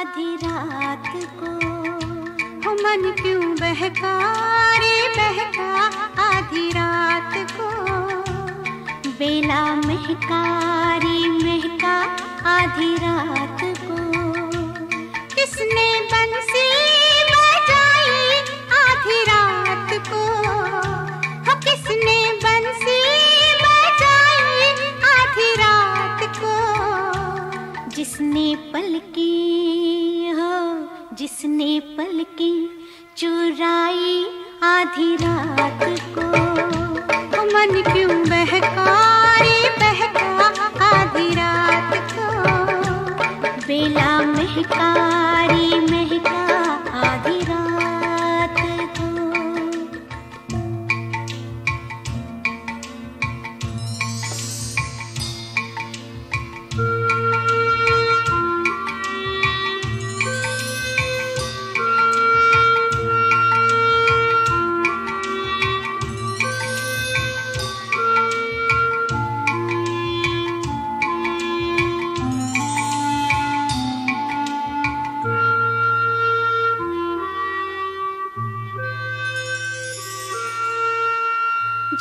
आधी रात को। हो मन क्यों बहका रे बहका आधी रात को। बेला महका रे महका आधी रात को। किसने बंसी बजाई आधी रात को। हो किसने बंसी बजाई आधी रात को। जिसने पलकी हो जिसने पलकी चुराई आधी रात को। हो मन क्यों बहका रे बहका आधी रात को। बेला महका रे महका आधी रात को।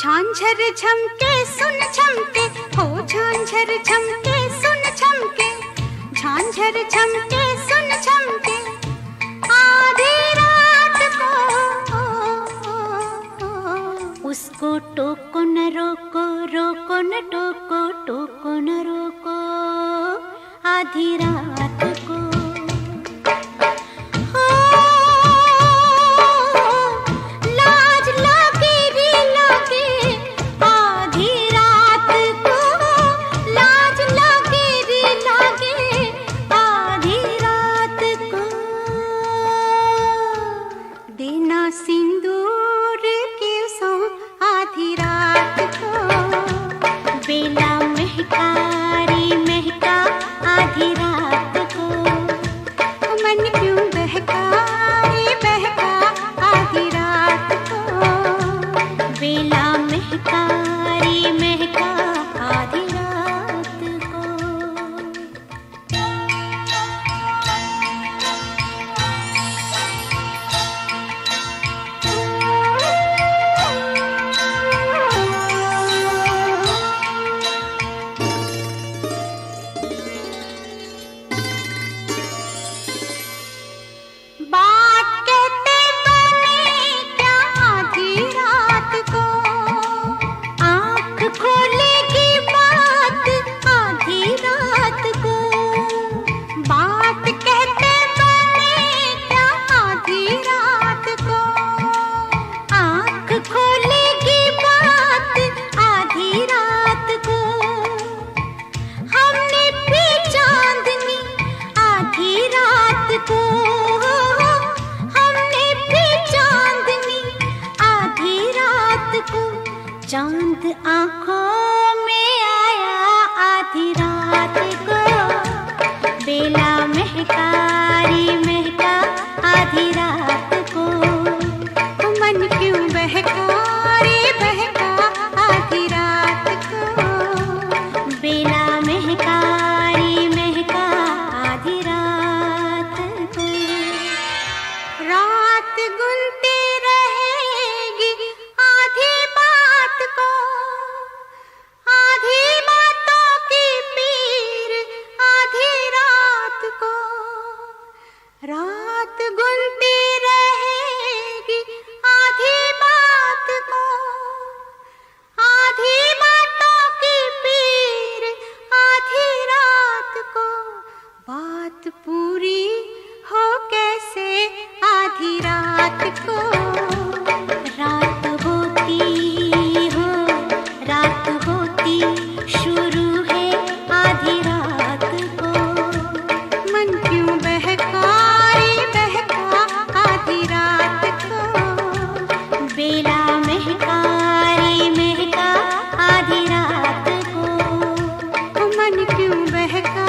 झांझर झमके सुन झमके हो झांझर झमके सुन झमके। झांझर झमके सुन झमके आधी रात को। उसको टोको न रोको रोको न टोको टोको न रोको आधी रात को। सिंदूर के सो आधी रात को। बेला महका रे महका आधी रात को। मन क्यों बहका रे बहका आधी रात को। बेला महका रे महका आधी रात को। चांद आँखों में आया आधी रात को। बेला महका रे महका आधी रात को। मन क्यों बहका रे बहका आधी रात को। बेला महका रे महका आधी रात को। रात गुनती रहेगी आधी बात को। आधी बातों की पीर आधी रात को। रात गुनती रहेगी आधी बात को। आधी बातों की पीर आधी रात को। बात पूरी हो कैसे आधी रात को। रात होती हो रात होती शुरू है आधी रात को। मन क्यों बहका रे बहका आधी रात को। बेला महका रे महका आधी रात को। मन क्यों बहका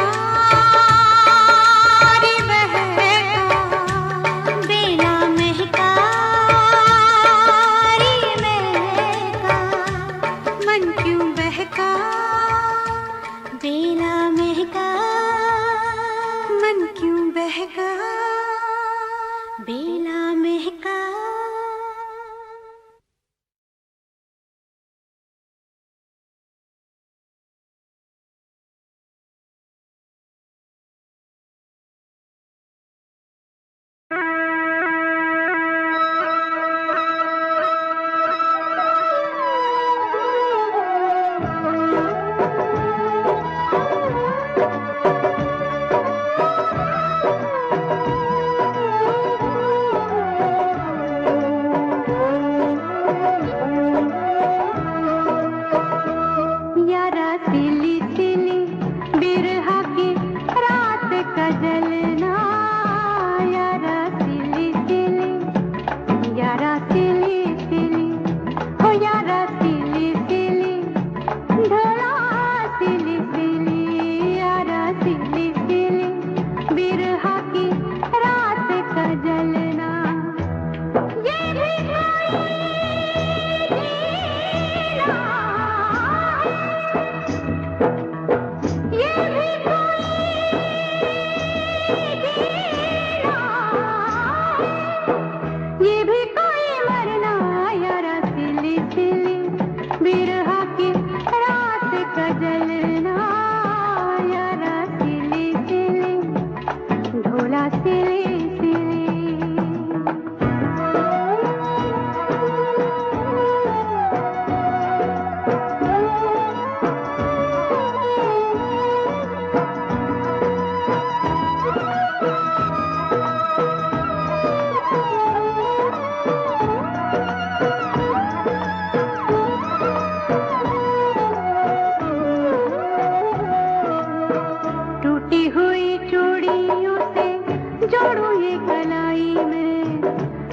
जोड़ूं ये कलाई में,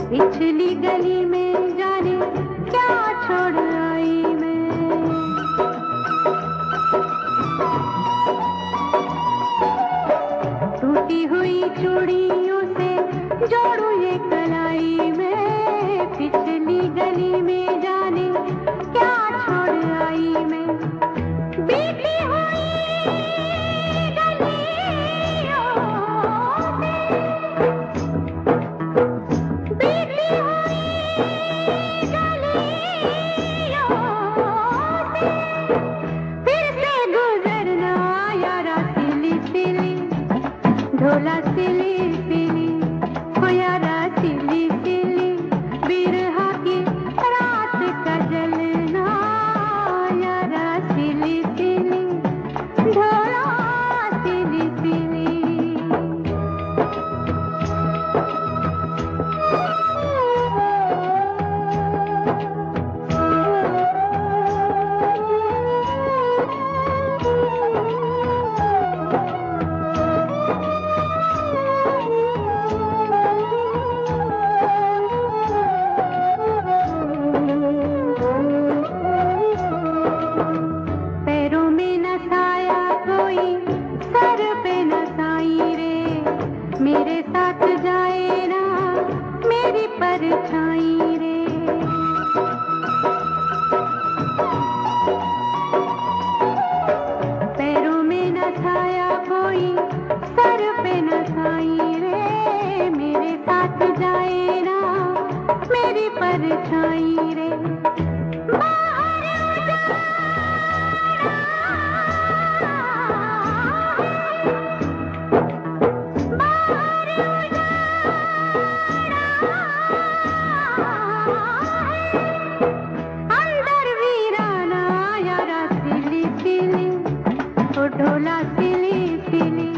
पिछली गली में जाने क्या छोड़ आई मैं। टूटी हुई चूड़ियों से जोड़ूं ये कलाई में, पिछली गली में जाने क्या छोड़ आई मैं। बीती हुई ढोला सिली सिली हो यारा सिली सिली, बिरहा की रात का जलना यारा सिली सिली, ढोला सिली सिली। मेरे साथ जाए ना मेरी परछाई रे। पैरों में न छाया कोई, सर पे न छाई रे, मेरे साथ जाए ना मेरी परछाई रे। ढोला सिली सिली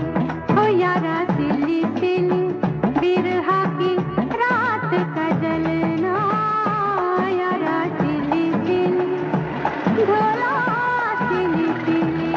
हो यारा सिली सिली, बिरहा की रात का जलना यारा सिली सिली, ढोला सिली सिली।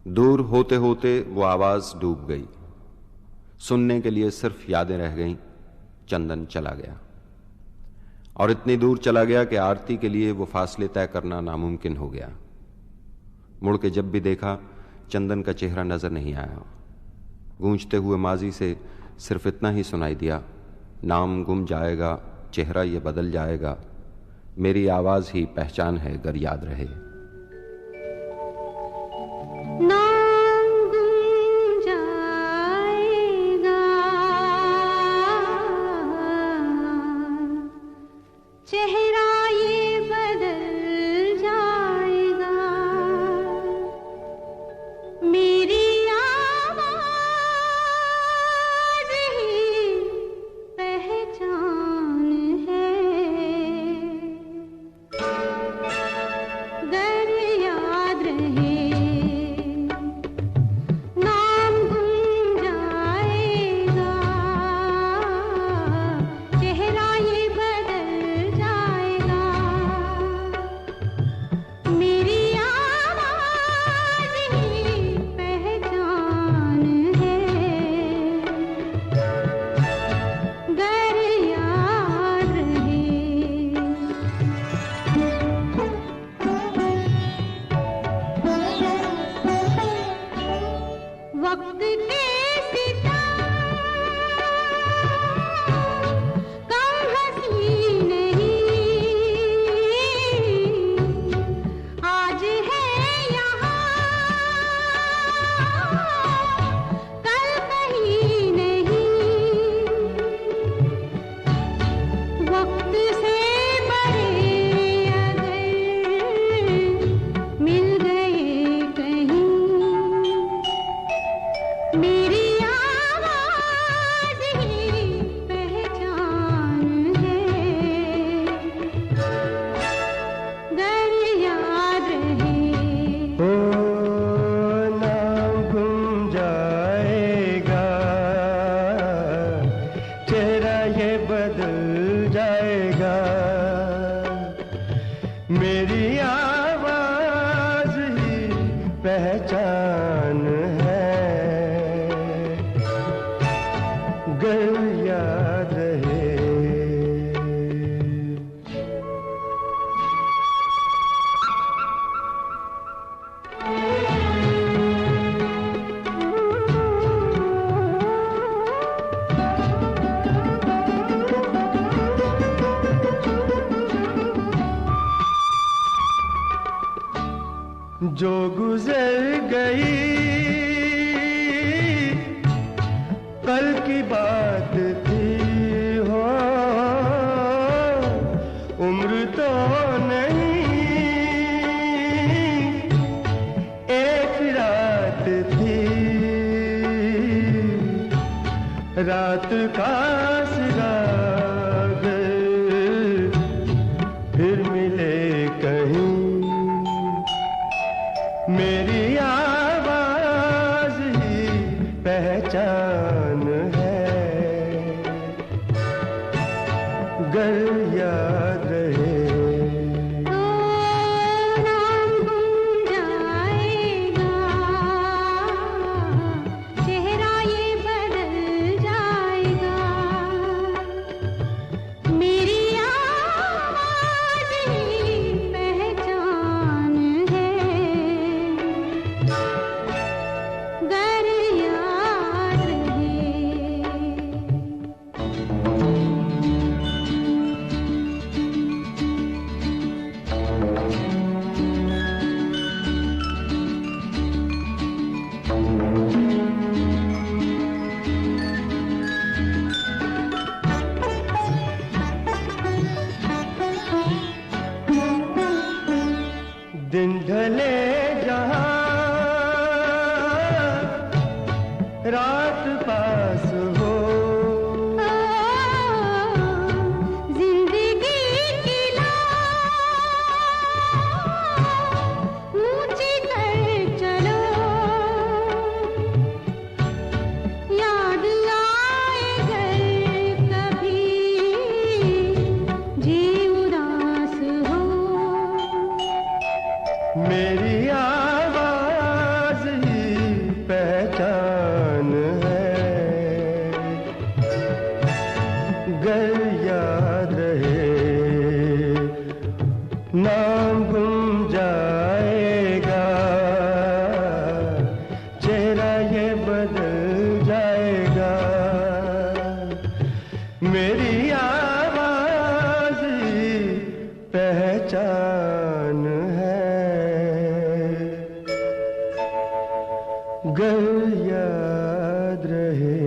दूर होते होते वो आवाज डूब गई, सुनने के लिए सिर्फ यादें रह गईं। चंदन चला गया और इतनी दूर चला गया कि आरती के लिए वो फासले तय करना नामुमकिन हो गया। मुड़ के जब भी देखा चंदन का चेहरा नजर नहीं आया। गूंजते हुए माजी से सिर्फ इतना ही सुनाई दिया, नाम गुम जाएगा, चेहरा ये बदल जाएगा, मेरी आवाज ही पहचान है गर याद रहे। नाम गुम जाएगा, चेहरा ये बदल जाएगा, मेरी आवाज ही पहचान है। पहचान है, गर याद रहे। जो गुजर गई कल की बात थी, हो उम्र तो नहीं एक रात थी, रात का सिराग फिर मिले कहीं, मेरी आवाज ही पहचान है, गर याद रहे। दिन ढले जहां रात पास हो, जिंदगी की ऊंची कर चलो, याद आए घर कभी जी उदास हो, मेरी आवाज ही पहचान है, गर याद रहे। नाम गुम जाएगा, चेहरा ये बदल जाएगा, मेरी आवाज ही पहचान है, गर याद रहे।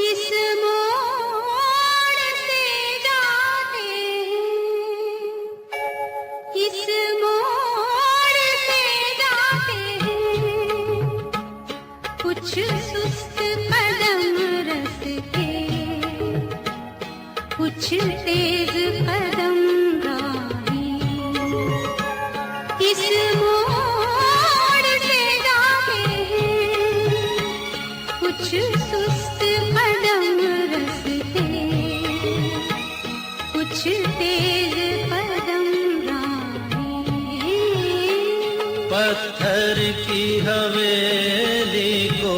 इस मोड़ से जाते हैं, इस मोड़ से जाते हैं, कुछ सुस्त कदम रस्ते, कुछ तेज कदम राहें, इस मोड़ से जाते हैं, कुछ सुस्त कदम रस्ते, कुछ तेज कदम राहें। पत्थर की हवेली को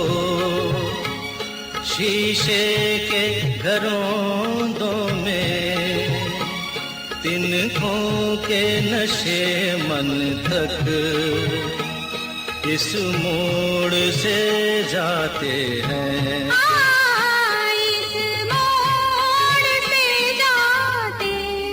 शीशे के घरों में, तिनकों के नशे मन तक इस मोड़ से जाते हैं। इस मोड़ से जाते हैं।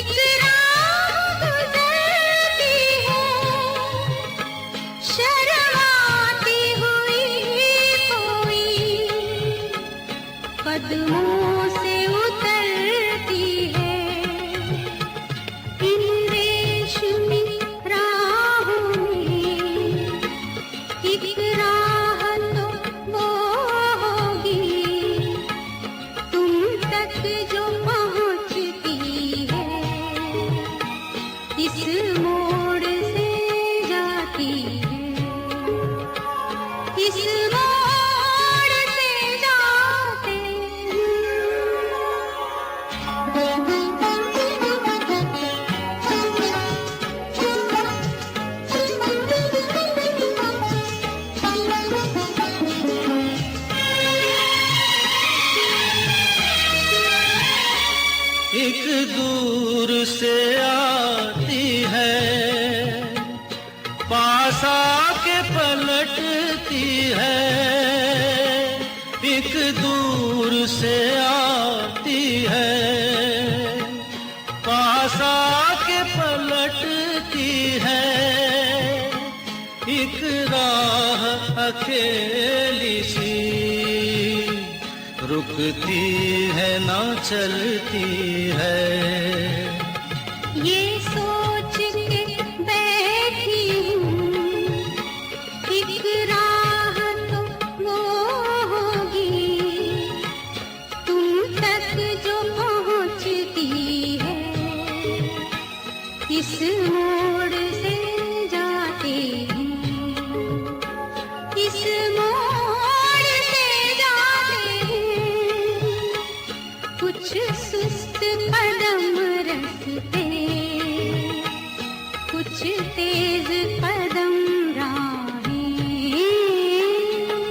एक राह गुजरती है, शर्माती हुई कोई कदमों से उतरती है। इन रेशमी राहों में एक राह तो वो होगी तुम तक जो पहुंचती है, इस मोड़ से जाती है, इस मोड़ से जाते एक दूर से आती है, पास आके पलटती है। एक दूर से आती है, पास आके पलटती है। एक राह अकेली सी रुकती है ना चलती है। ये सोच के बैठी हूँ एक राह तो वो होगी तुम तक जो पहुँचती है, इस मोड़ से जाती हूँ, इस मोड़ से जाती हूँ। कुछ सुस्त कदम रखते, कुछ तेज कदम राहें,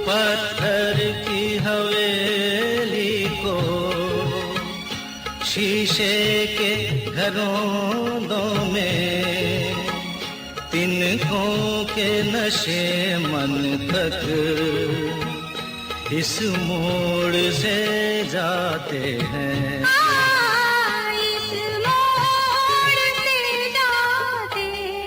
पत्थर की हवेली को शीशे के घरों में तिनकों के नशे मन तक इस मोड़ से जाते हैं। इस मोड़ से जाते हैं।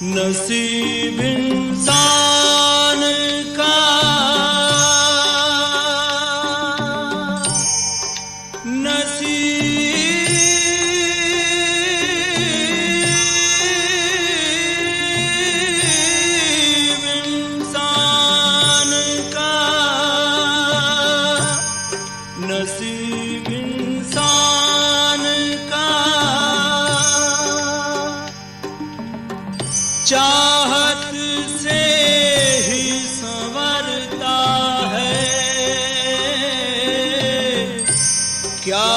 नसीब इंसान का नसीब इंसान का चाहत से ही संवरता है। क्या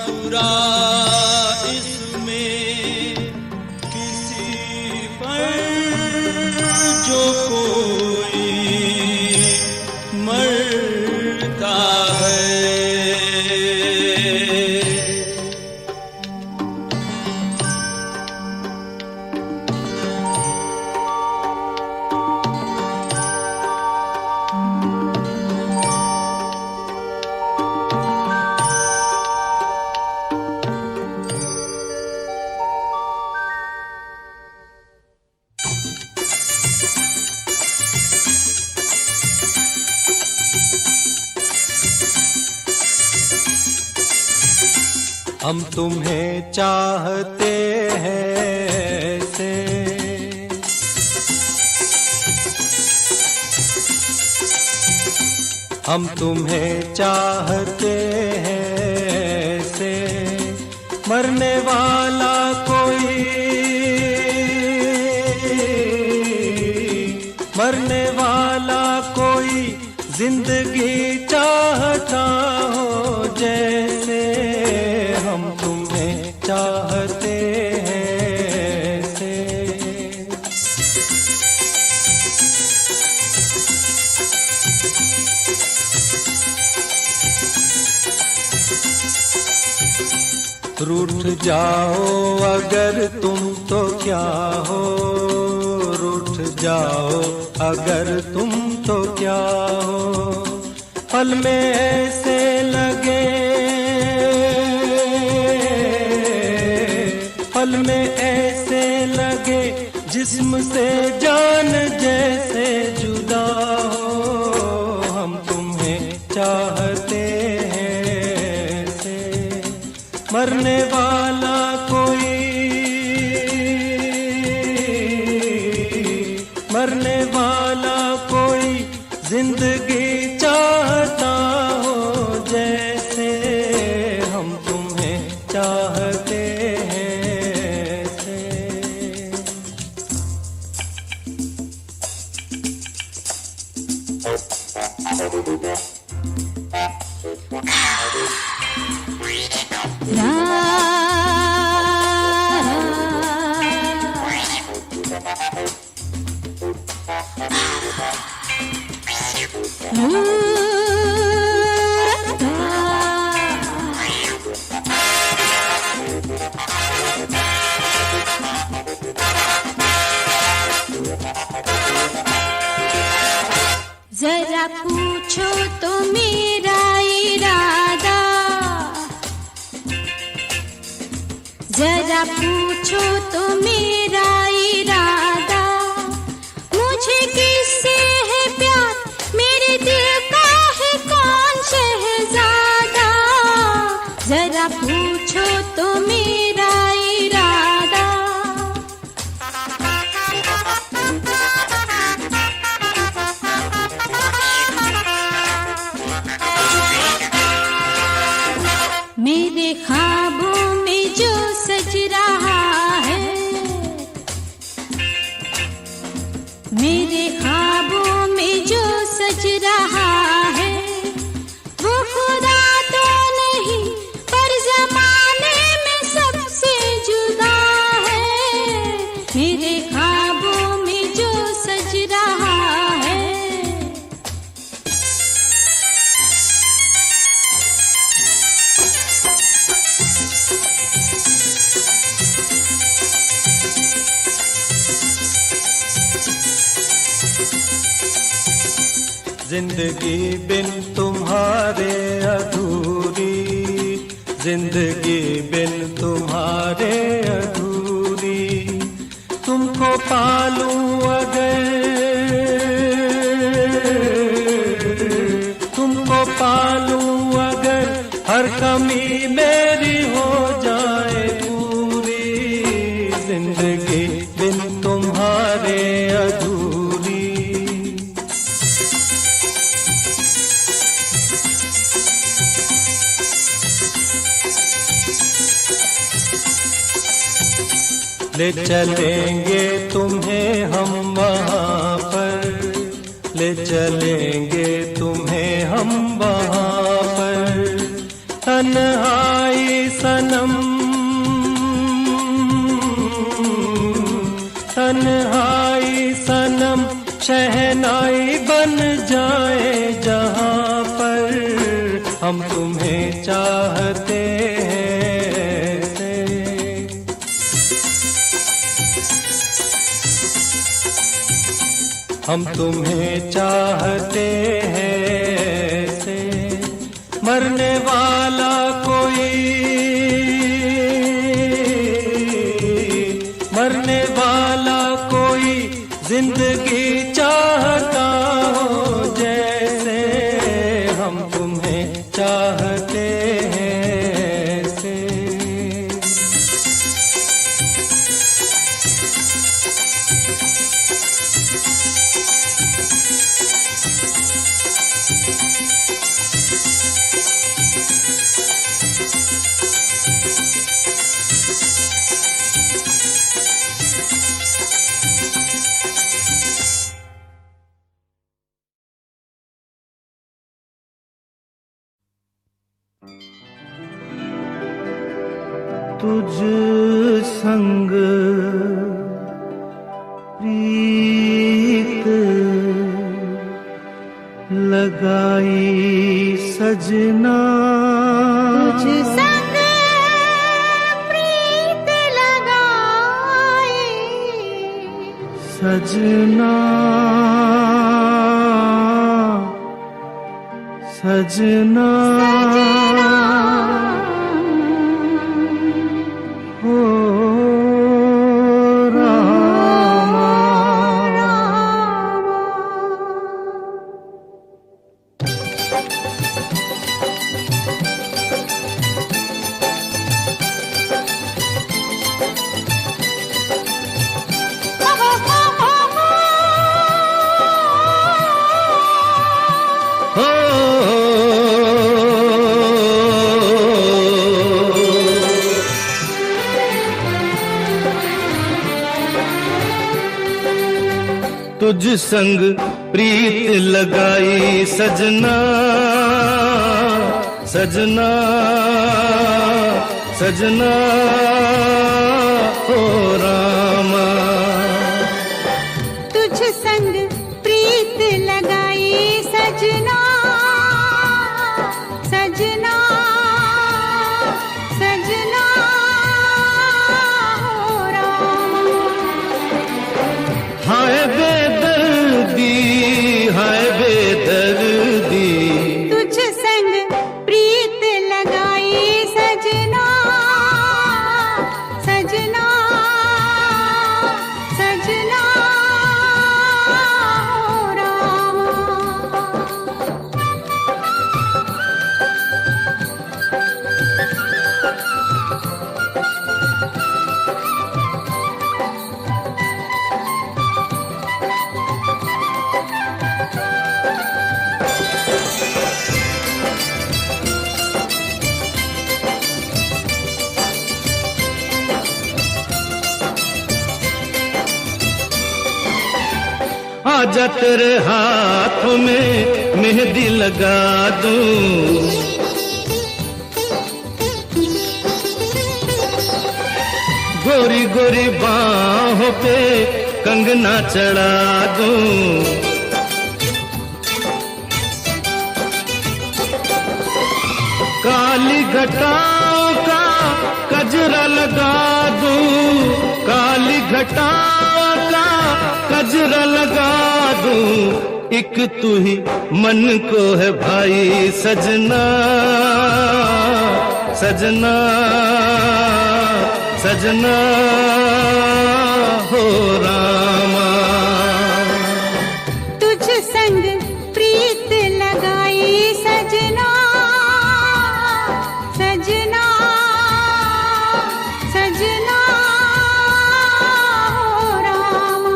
बुरा इसमें किसी पर जो कोई मरता है। हम तुम्हें चाहते हैं से हम तुम्हें चाहते हैं से मरने वाला कोई जिंदगी चाहता हो जैसे हम तुम्हें चाहते हैं से। रूठ जाओ अगर तुम तो क्या हो, रूठ जाओ अगर तुम तो क्या हो। पल में ऐसे लगे, पल में ऐसे लगे जिस्म से जान जैसे जुदा हो। हम तुम्हें चाहते हैं से मरने वाला कोई, मरने वाला कोई जिंदगी चाहता हो जैसे हम तुम्हें चाहते हैं से। जरा पूछो तो मेरा इरादा, जरा पूछो तो मेरा इरादा। मुझे किससे है प्यार, मेरे दिल का है कौन शहजादा। जरा पूछो तो मेरा इरादा। मेरे ख्वाबों में जो सज रहा है, मेरे ख्वाबों में जो सज रहा है, वो खुदा तो नहीं पर जमाने में सबसे जुदा है। मेरे ख्वाबों में जो सज रहा है। जिंदगी बिन तुम्हारे अधूरी, जिंदगी बिन तुम्हारे अधूरी। तुमको पालूं अगर, तुमको पालूं अगर, हर कमी मेरी हो जाए पूरी। जिंदगी बिन तुम्हारे अधूरी। ले चलेंगे तुम्हें हम वहाँ पर, ले चलेंगे तुम्हें हम वहाँ पर। तन्हाई सनम, तन्हाई सनम शहनाई बन जाए जहाँ पर। हम तुम्हें चाहते हैं, हम तुम्हें चाहते हैं से। मरने वाला कोई, मरने वाला कोई जिंदगी चाहता हो जैसे। हम तुम्हें चाहते हैं से। तुझ संग प्रीत लगाई सजना, तुझ संग प्रीत लगाई सजना, सजना हो रामा। तुझ संग प्रीत लगाई सजना, सजना, सजना हो रामा। तुझ संग प्रीत लगाई सजना, सजना, सजना हो रामा। हाय बेदर्दी, हाय बेदर्दी, तुझ संग प्रीत लगाई सजना, सजना, सजना हो रामा। आजा तेरे हाथों में मेहंदी लगा दूं, गोरी गोरी बाहों पे कंगना चढ़ा दूं। काली घटाओं का कजरा लगा दूं, काली घटा का कजरा लगा दूं, एक तू ही मन को है भाई सजना, सजना सजना हो रामा। तुझ संग प्रीत लगाई सजना, सजना सजना हो रामा।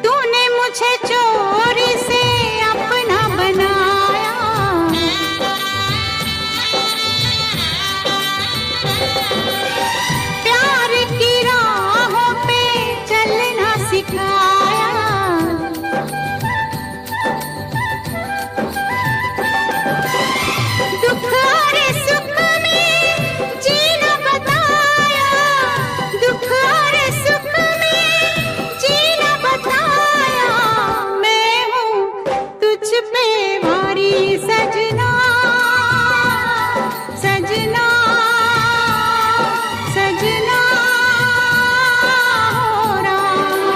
तूने मुझे चोरी से अपना बनाया, प्यार की राहों पे चलना सिखाया, दुख और सुख में जीना बताया, दुख और सुख में जीना बताया। मैं हूँ तुझ पे भारी सजना, सजना सजना हो रामा।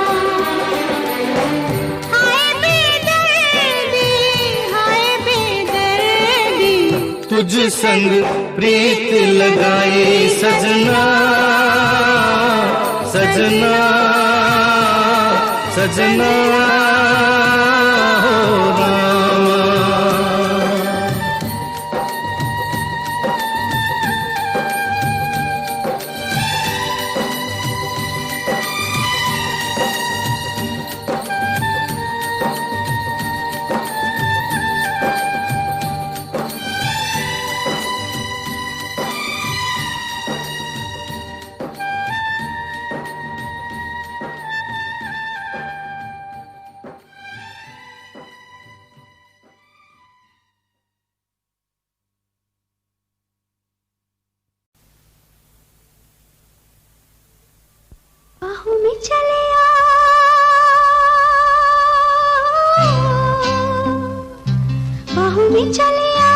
हाय बेदर्दी, हाय बेदर्दी, तुझ संग प्रीत लगाई सजना, सजना सजना हो रामा। बाहों में चले आ, बाहों में चले आ,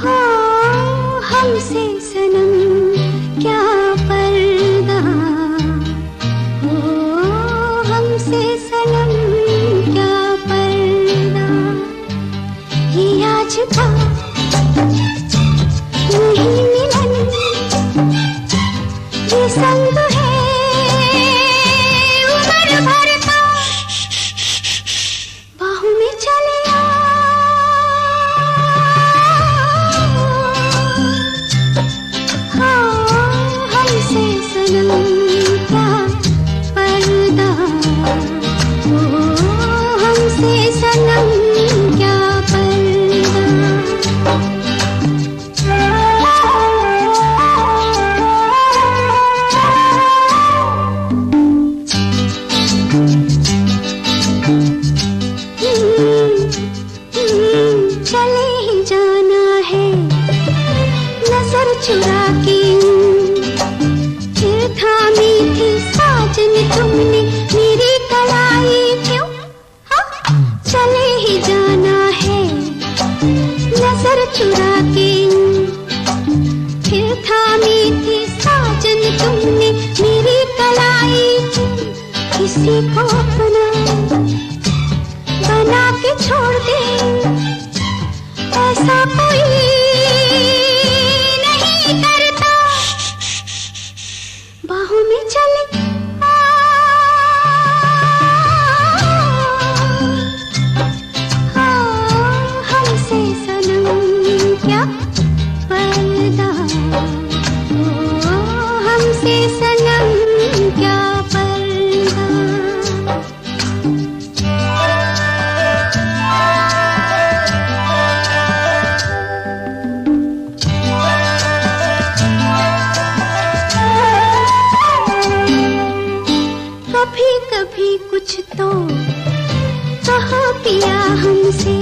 हाँ हमसे सनम क्या पर्दा, ओ हमसे सनम क्या पर्दा, ये आज का नहीं मिलन, ये संग है उम्र भर का। बाहों में चले आ, हाँ हमसे सनम क्या पर्दा, ओ हमसे सनम क्या पर्दा। चले ही जाना है नजर चुरा के, फिर थामी थी साजन तुमने मेरी कलाई क्यों, हाँ चले ही जाना है नजर चुरा के, फिर थामी थी साजन तुमने मेरी कलाई क्यों। किसी को अपना बना के छोड़ दे, ऐसा कोई नहीं करता। बाहों में चले आ, हाँ हमसे सनम क्या पर्दा, ओ हमसे सनम क्या पर्दा। कभी कभी कुछ तो कहो पिया हमसे,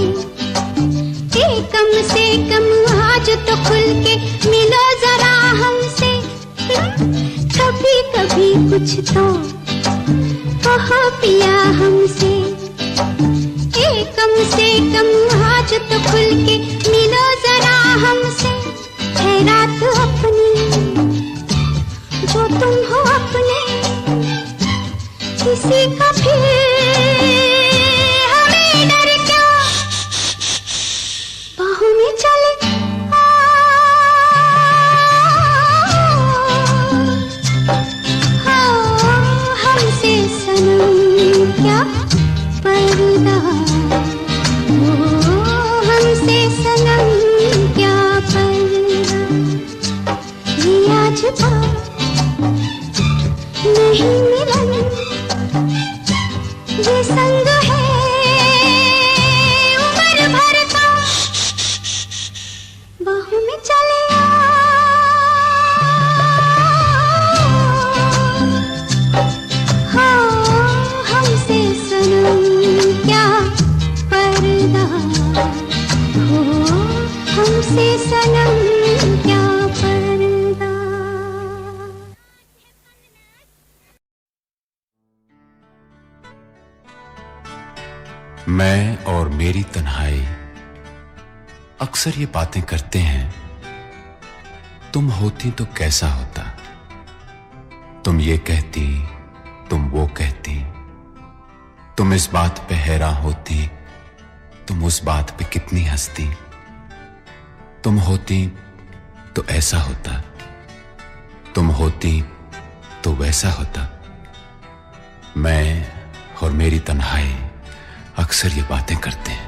कम से कम आज तो खुल के मिलो जरा हमसे। कभी कभी कुछ तो कहो पिया हमसे, कम से कम आज तो खुल के मिलो जरा हमसे। है रात अपनी जो तुम हो अपने, किसी का फिर हमें डर क्या, बाहों में चले हमसे सनम क्या पर्दा, हमसे सनम क्या पर्दा। ये आज था नहीं मिलन, ये संग है उम्र भर का, बाहों में चले हमसे सनम क्या पर्दा, हमसे सनम क्या पर्दा। मैं और मेरी तन्हाई अक्सर ये बातें करते हैं, तुम होती तो कैसा होता, तुम ये कहती, तुम वो कहती, तुम इस बात पे हैरान होती, तुम उस बात पे कितनी हंसती। तुम होती तो ऐसा होता, तुम होती तो वैसा होता। मैं और मेरी तन्हाई अक्सर ये बातें करते हैं।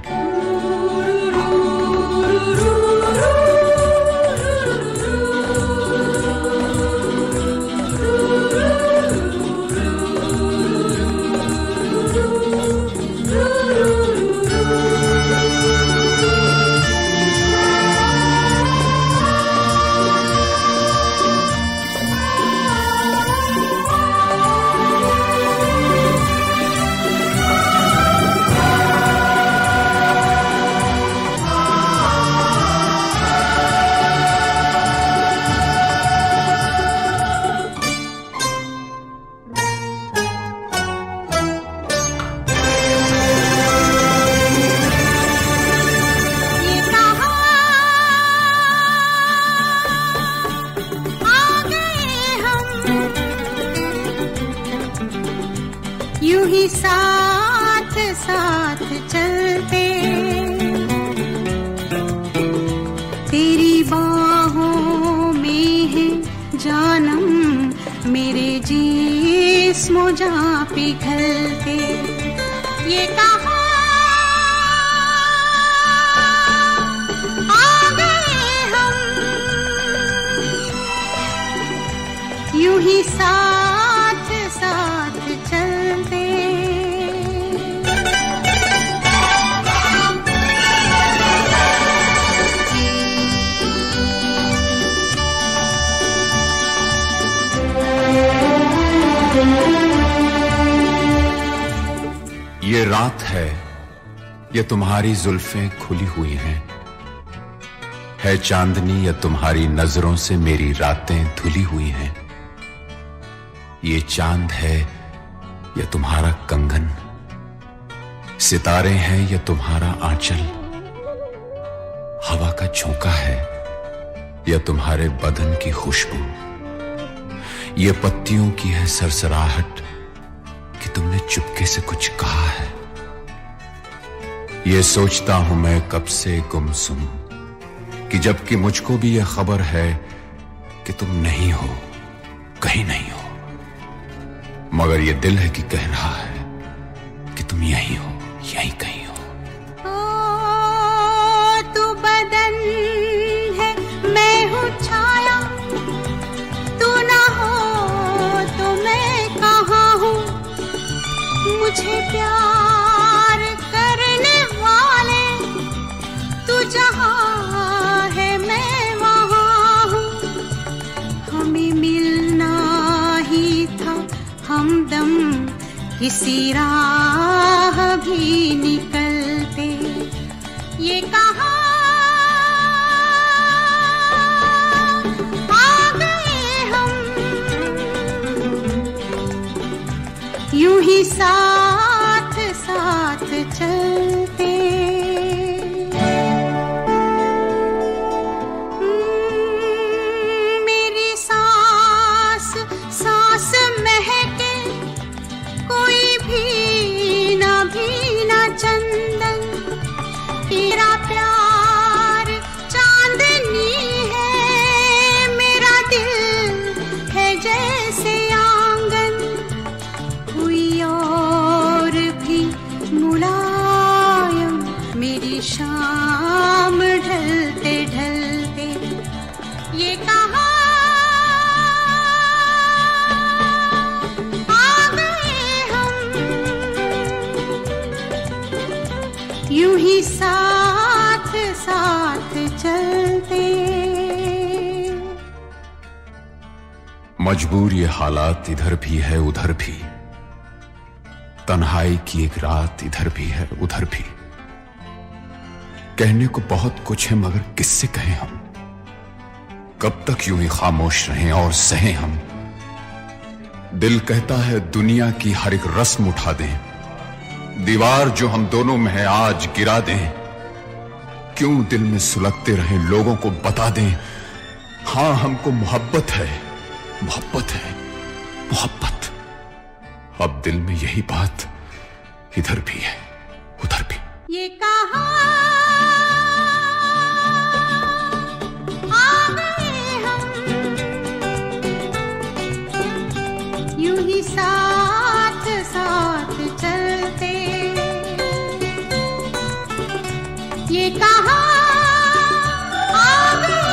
यूं ही साथ साथ चलते, तेरी बाहों में है जानम मेरे जिस्म जा पिघलते। ये कहा आ गए हम, यूं ही साथ साथ चलते। ये रात है, ये तुम्हारी जुल्फें खुली हुई हैं, है चांदनी या तुम्हारी नजरों से मेरी रातें धुली हुई हैं। ये चांद है या तुम्हारा कंगन, सितारे हैं या तुम्हारा आंचल, हवा का झोंका है या तुम्हारे बदन की खुशबू, ये पत्तियों की है सरसराहट कि तुमने चुपके से कुछ कहा है। ये सोचता हूं मैं कब से गुमसुम कि जबकि मुझको भी यह खबर है कि तुम नहीं हो, कहीं नहीं हो, मगर ये दिल है कि कह रहा है कि तुम यहीं हो, यहीं कहीं हो। तू बदन है, मैं हूँ छाया, तू ना हो तो मैं कहाँ हूँ। मुझे प्यार करने वाले तू जहाँ है मैं वहाँ हूँ। हमें मिलना ही था हमदम किसी राह भी निकलते, ये कहाँ आ गए हम, यूं ही साथ साथ चलते। मेरी सांस सांस महके, कोई भीना भीना चंदन, तेरा प्यार चांदनी है, मेरा दिल है जैसे आंगन, कोई और भी मुलायम, मेरी शाम ढलते ढलते, ये कहाँ आ गए हम, यूं ही साथ साथ चलते। मजबूर ये हालात इधर भी है उधर भी, तन्हाई की एक रात इधर भी है उधर भी। कहने को बहुत कुछ है मगर किससे कहें हम, कब तक यूं ही खामोश रहें और सहें हम। दिल कहता है दुनिया की हर एक रस्म उठा दें, दीवार जो हम दोनों में है आज गिरा दें। क्यों दिल में सुलगते रहें, लोगों को बता दें, हां हमको मोहब्बत है, मोहब्बत है, मोहब्बत। अब दिल में यही बात इधर भी है उधर भी। ये कहाँ आ गए हम, यूं ही साथ साथ चलते। ये कहाँ आ गए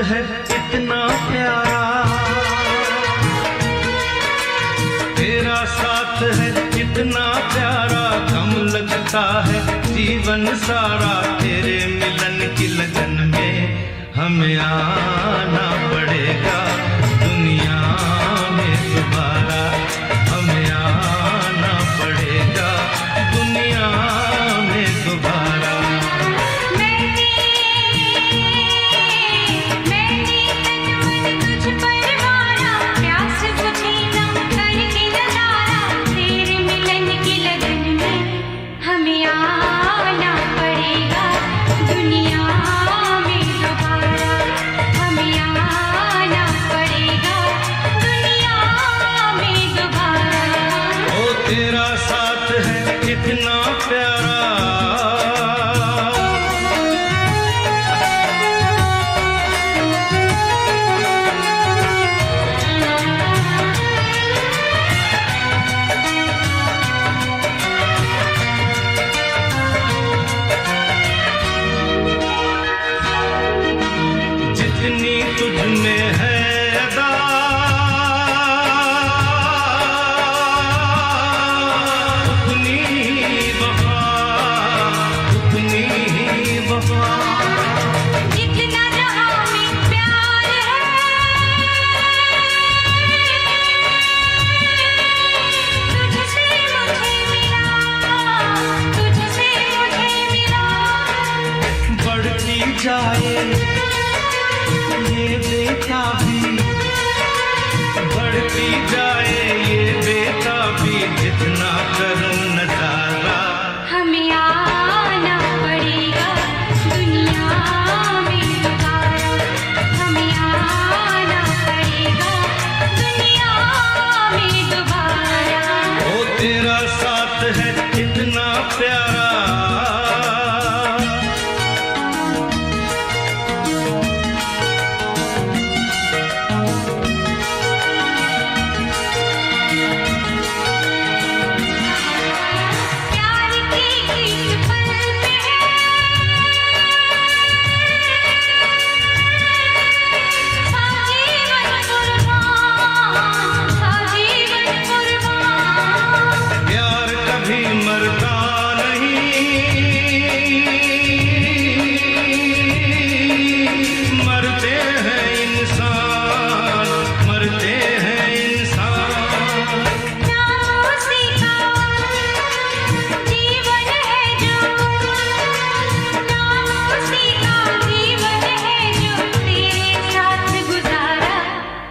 है इतना प्यारा, तेरा साथ है इतना प्यारा, गम लगता है जीवन सारा। तेरे मिलन की लगन में हमें आना पड़ेगा दुनिया में दोबारा, हमें आना पड़ेगा दुनिया में दोबारा। तेरा साथ है इतना प्यारा, जितनी तुझ में है अदा है इतना प्यारा,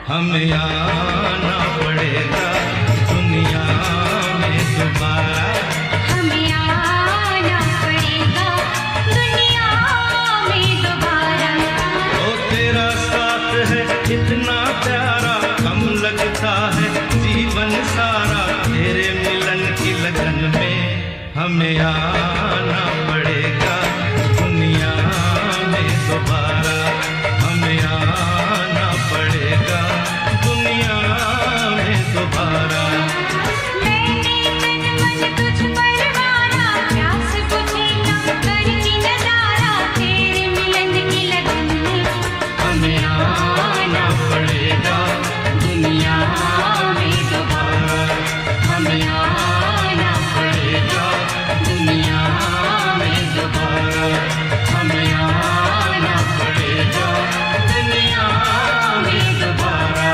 हमें आना पड़ेगा दुनिया में दोबारा, हमें आना पड़ेगा दुनिया में दोबारा। ओ तेरा साथ है इतना प्यारा, कम लगता है जीवन सारा, तेरे मिलन की लगन में हमें आना पड़ेगा दुनिया में दोबारा, हमें आना पड़ेगा दुनिया में दोबारा। मैंने तन मन तुझ पर वारा, प्यास बुझी ना करके नजारा, तेरे मिलन की लगन में हमें आना पड़ेगा दुनिया में दोबारा, हमें आना पड़ेगा दुनिया में दोबारा, हमें आना पड़ेगा दुनिया में दोबारा।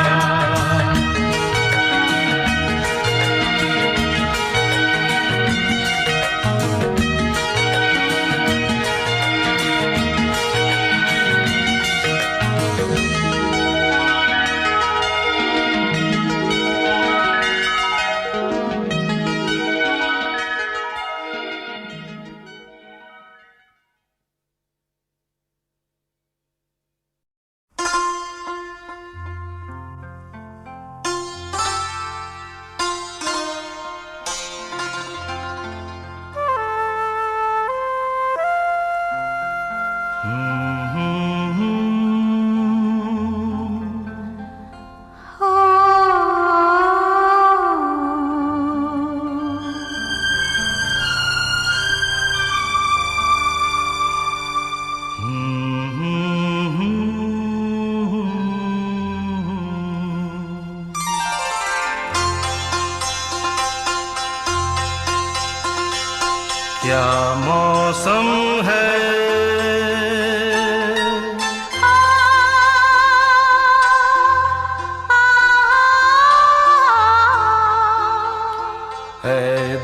क्या मौसम है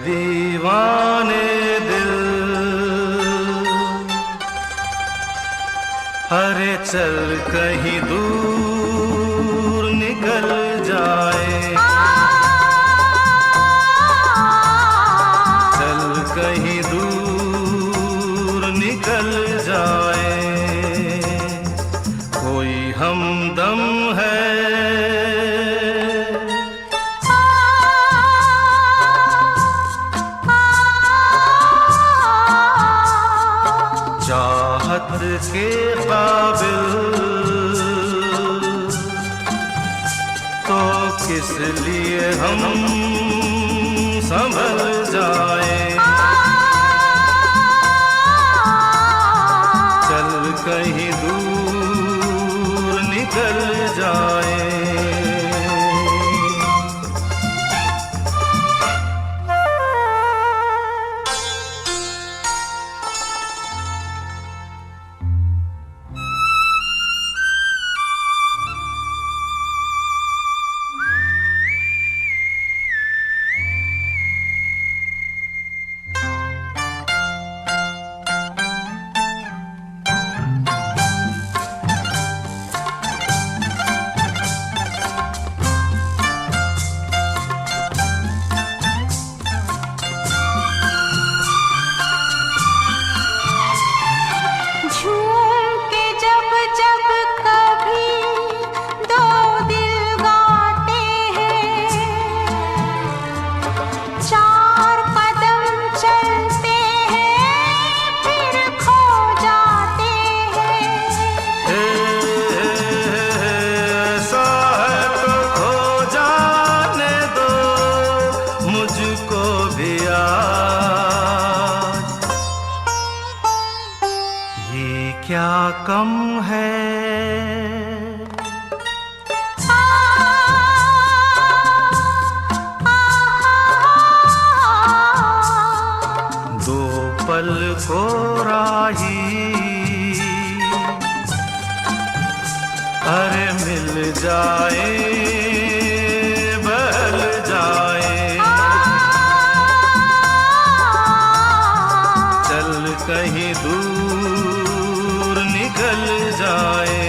दीवाने दिल, अरे चल कहीं दूर निकल जाए, चल कहीं दूर निकल जाए, कोई हमदम है चाहत के काबिल, तो किस लिए हम संभल जाए, चल कहीं दूर निकल जाए। चार कदम कम है। दो पल को राही अरे मिल जाए बहल जाए, चल कहीं दूर निकल जाए।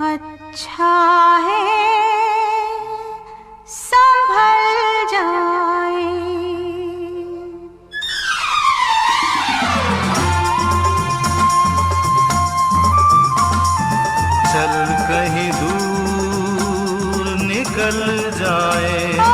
अच्छा है संभल जाए। चल कहीं दूर निकल जाए।